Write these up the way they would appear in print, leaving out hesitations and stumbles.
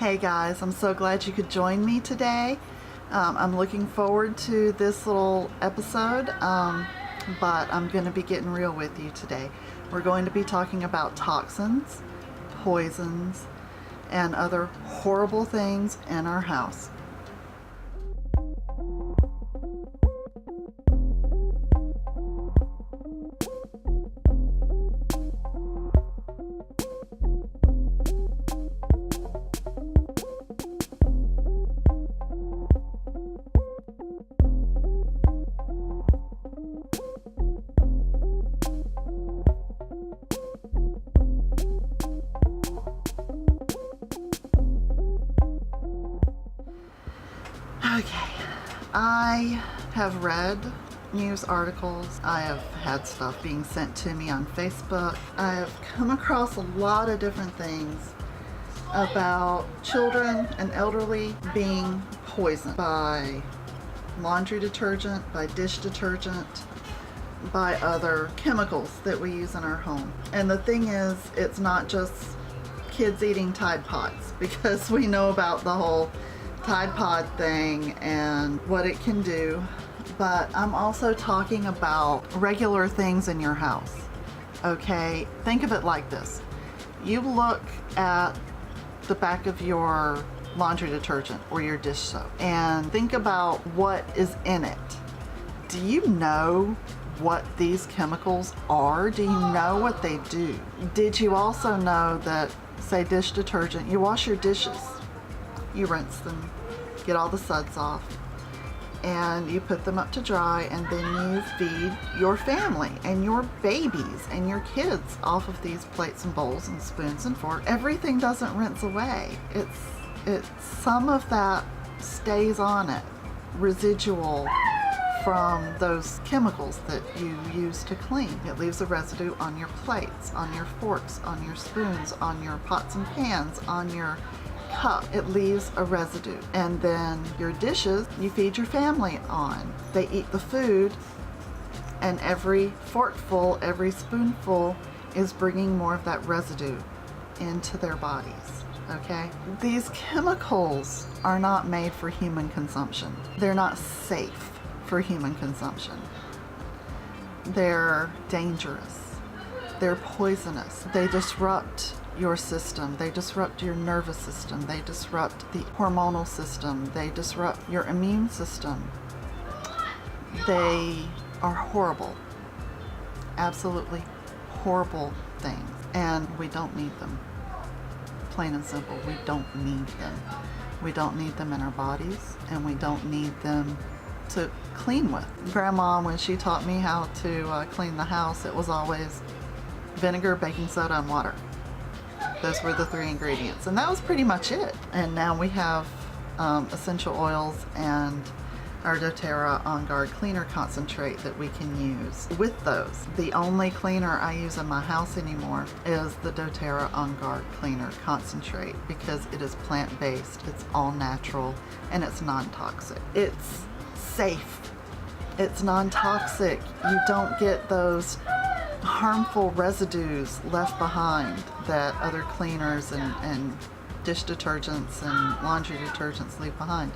Hey guys, I'm so glad you could join me today. I'm looking forward to this little episode, but I'm going to be getting real with you today. We're going to be talking about toxins, poisons, and other horrible things in our house. Okay, I have read news articles, I have had stuff being sent to me on Facebook, I have come across a lot of different things about children and elderly being poisoned by laundry detergent, by dish detergent, by other chemicals that we use in our home. And the thing is, it's not just kids eating Tide Pods, because we know about the whole Tide Pod thing and what it can do, but I'm also talking about regular things in your house. Okay, think of it like this. You look at the back of your laundry detergent or your dish soap and think about what is in it. Do you know what these chemicals are? Do you know what they do? Did you also know that, say, dish detergent, you wash your dishes, you rinse them, get all the suds off, and you put them up to dry, and then you feed your family and your babies and your kids off of these plates and bowls and spoons and forks. Everything doesn't rinse away. It's some of that stays on it, residual from those chemicals that you use to clean. It leaves a residue on your plates, on your forks, on your spoons, on your pots and pans, on your cup. It leaves a residue. And then your dishes, you feed your family on. They eat the food, and every forkful, every spoonful is bringing more of that residue into their bodies. Okay? These chemicals are not made for human consumption. They're not safe for human consumption. They're dangerous. They're poisonous. They disrupt your system. They disrupt your nervous system. They disrupt the hormonal system. They disrupt your immune system. They are horrible. Absolutely horrible things. And we don't need them. Plain and simple, we don't need them. We don't need them in our bodies, and we don't need them to clean with. Grandma, when she taught me how to clean the house, it was always vinegar, baking soda, and water. Those were the three ingredients, and that was pretty much it. And now we have essential oils and our doTERRA On Guard cleaner concentrate that we can use with those. The only cleaner I use in my house anymore is the doTERRA On Guard cleaner concentrate, because it is plant-based, it's all natural, and it's non-toxic. It's safe, it's non-toxic. You don't get those harmful residues left behind that other cleaners and dish detergents and laundry detergents leave behind.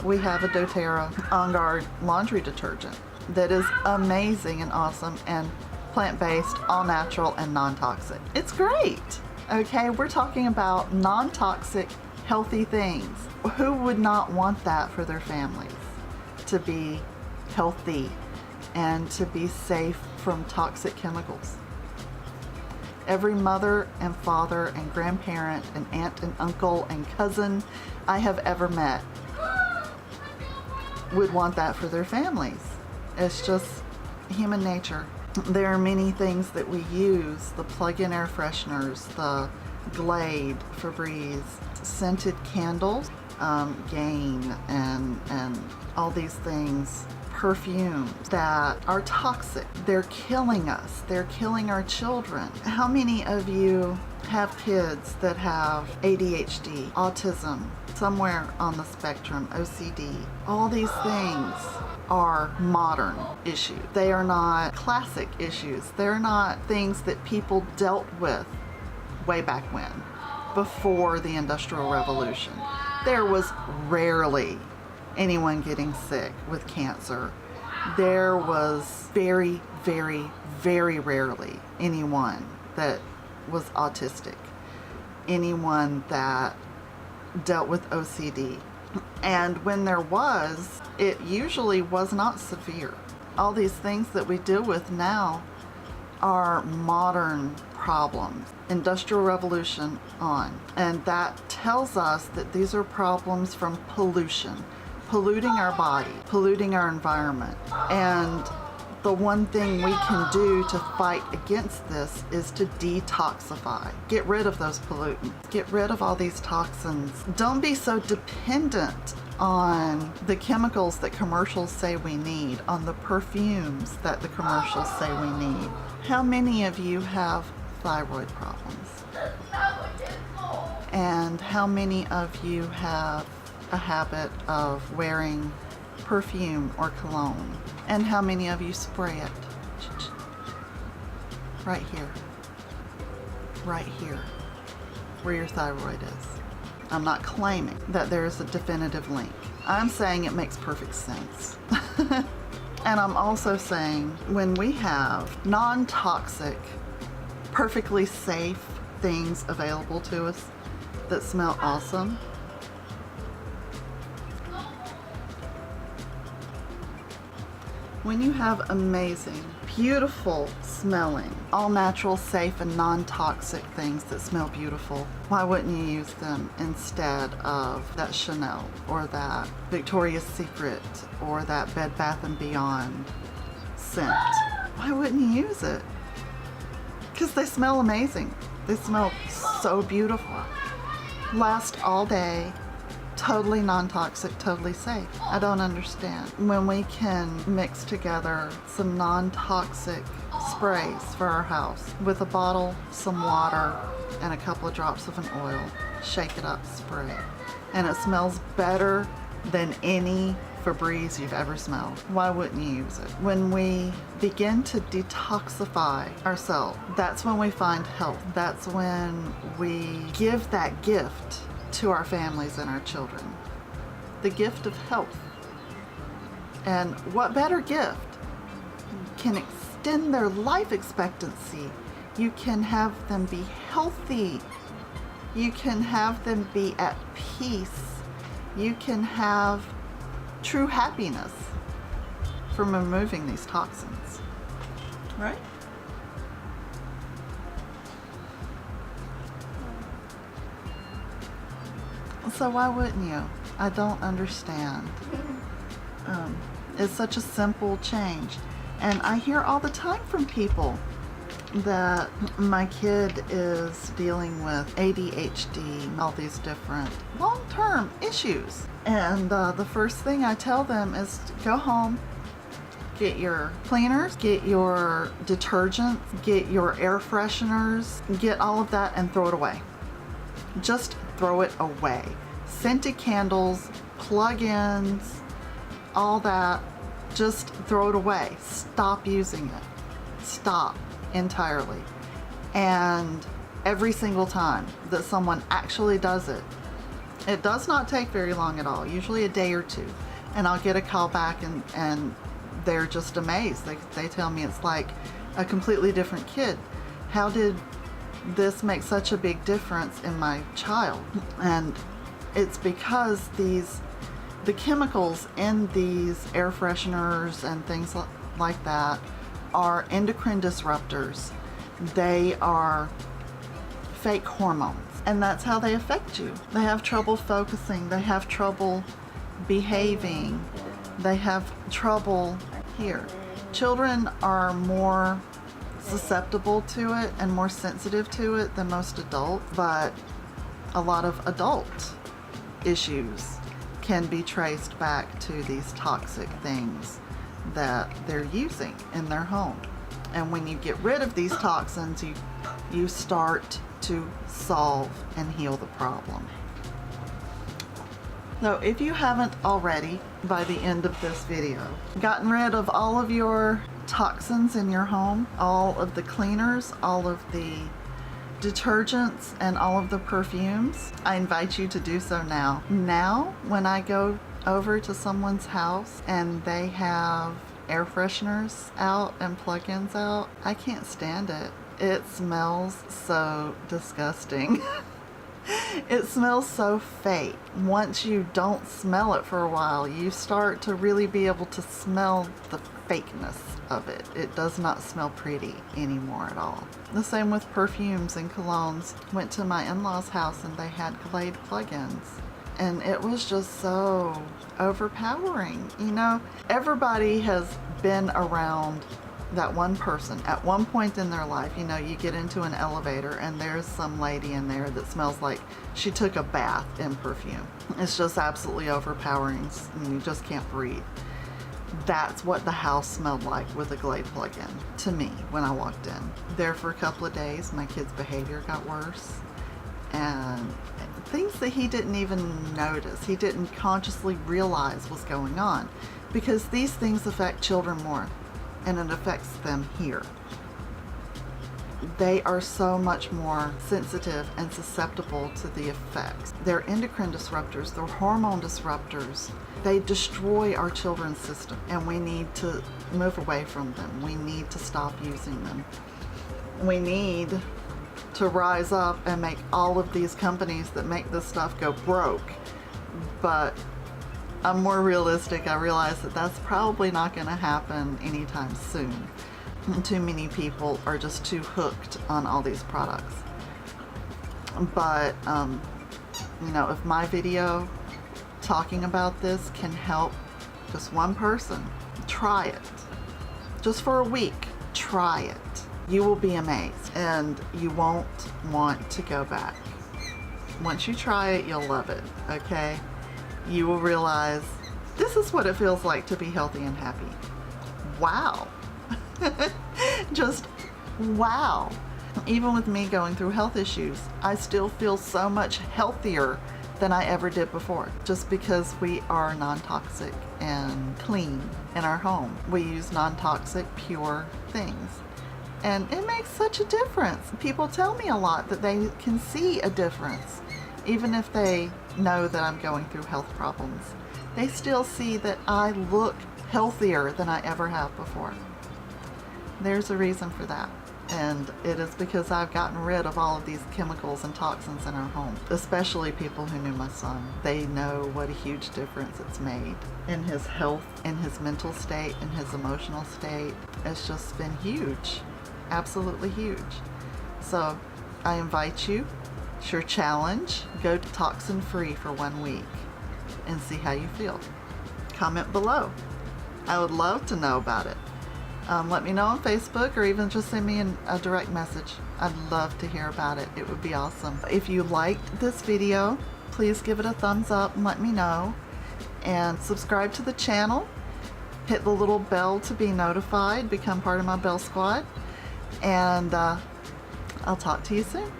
We have a doTERRA On Guard laundry detergent that is amazing and awesome and plant-based, all natural, and non-toxic. It's great. Okay, we're talking about non-toxic, healthy things. Who would not want that for their families? To be healthy and to be safe from toxic chemicals. Every mother and father and grandparent and aunt and uncle and cousin I have ever met would want that for their families. It's just human nature. There are many things that we use, the plug-in air fresheners, the Glade, Febreze, scented candles, Gain, and all these things, perfumes that are toxic. They're killing us. They're killing our children. How many of you have kids that have ADHD, autism, somewhere on the spectrum, OCD? All these things are modern issues. They are not classic issues. They're not things that people dealt with way back when. before the Industrial Revolution. There was rarely anyone getting sick with cancer. There was very, very, very rarely anyone that was autistic, anyone that dealt with OCD. And when there was, it usually was not severe. All these things that we deal with now are modern problems. Industrial Revolution on. And that tells us that these are problems from pollution, polluting our body, polluting our environment. And the one thing we can do to fight against this is to detoxify. Get rid of those pollutants. Get rid of all these toxins. Don't be so dependent on the chemicals that commercials say we need, on the perfumes that the commercials say we need. How many of you have thyroid problems? And how many of you have a habit of wearing perfume or cologne? And how many of you spray it? Right here. Right here, where your thyroid is. I'm not claiming that there is a definitive link. I'm saying it makes perfect sense. And I'm also saying when we have non-toxic, perfectly safe things available to us that smell awesome, when you have amazing, beautiful smelling, all natural, safe, and non-toxic things that smell beautiful, why wouldn't you use them instead of that Chanel or that Victoria's Secret or that Bed Bath & Beyond scent? Why wouldn't you use it? Because they smell amazing. They smell so beautiful. Last all day, totally non-toxic, totally safe. I don't understand. When we can mix together some non-toxic sprays for our house with a bottle, some water, and a couple of drops of an oil, shake it up, spray, and it smells better than any Febreze you've ever smelled. Why wouldn't you use it? When we begin to detoxify ourselves, that's when we find health. That's when we give that gift to our families and our children. The gift of health. And what better gift can extend their life expectancy? You can have them be healthy. You can have them be at peace. You can have true happiness from removing these toxins, right? So why wouldn't you? I don't understand. It's such a simple change. And I hear all the time from people that my kid is dealing with ADHD, all these different long-term issues. And the first thing I tell them is go home, get your cleaners, get your detergents, get your air fresheners, get all of that and throw it away. Just throw it away. Scented candles, plug-ins, all that, just throw it away. Stop using it. Stop entirely. And every single time that someone actually does it, it does not take very long at all, usually a day or two. And I'll get a call back and they're just amazed. They tell me it's like a completely different kid. How did this make such a big difference in my child? And it's because the chemicals in these air fresheners and things like that are endocrine disruptors. They are fake hormones, and that's how they affect you. They have trouble focusing, they have trouble behaving, they have trouble here. Children are more susceptible to it and more sensitive to it than most adults, but a lot of adult issues can be traced back to these toxic things that they're using in their home. And when you get rid of these toxins, you start to solve and heal the problem. So if you haven't already, by the end of this video, gotten rid of all of your toxins in your home, all of the cleaners, all of the detergents and all of the perfumes, I invite you to do so now. Now, when I go over to someone's house and they have air fresheners out and plug-ins out, I can't stand it. It smells so disgusting. It smells so fake. Once you don't smell it for a while, you start to really be able to smell the fakeness of it. It does not smell pretty anymore at all. The same with perfumes and colognes. Went to my in-laws' house and they had Glade plug-ins. And it was just so overpowering. You know, everybody has been around that one person at one point in their life. You know, you get into an elevator and there's some lady in there that smells like she took a bath in perfume. It's just absolutely overpowering and you just can't breathe. That's what the house smelled like with a Glade plug-in to me when I walked in. There for a couple of days, my kid's behavior got worse, and things that he didn't even notice, he didn't consciously realize was going on, because these things affect children more, and it affects them here. They are so much more sensitive and susceptible to the effects. They're endocrine disruptors, they're hormone disruptors. They destroy our children's system, and we need to move away from them. We need to stop using them. We need to rise up and make all of these companies that make this stuff go broke. But I'm more realistic. I realize that that's probably not going to happen anytime soon. Too many people are just too hooked on all these products. But, you know, if my video talking about this can help just one person, try it. Just for a week, try it. You will be amazed and you won't want to go back. Once you try it, you'll love it, okay? You will realize this is what it feels like to be healthy and happy. Wow. Just wow. Even with me going through health issues, I still feel so much healthier than I ever did before, just because we are non-toxic and clean in our home. We use non-toxic, pure things. And it makes such a difference. People tell me a lot that they can see a difference. Even if they know that I'm going through health problems, they still see that I look healthier than I ever have before. There's a reason for that. And it is because I've gotten rid of all of these chemicals and toxins in our home. Especially people who knew my son. They know what a huge difference it's made in his health, in his mental state, in his emotional state. It's just been huge. Absolutely huge. So I invite you, it's your challenge, go toxin free for 1 week and see how you feel. Comment below. I would love to know about it. Let me know on Facebook, or even just send me a direct message. I'd love to hear about it. It would be awesome. If you liked this video, please give it a thumbs up and let me know. And subscribe to the channel. Hit the little bell to be notified. Become part of my Bell Squad. And I'll talk to you soon.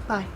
Bye.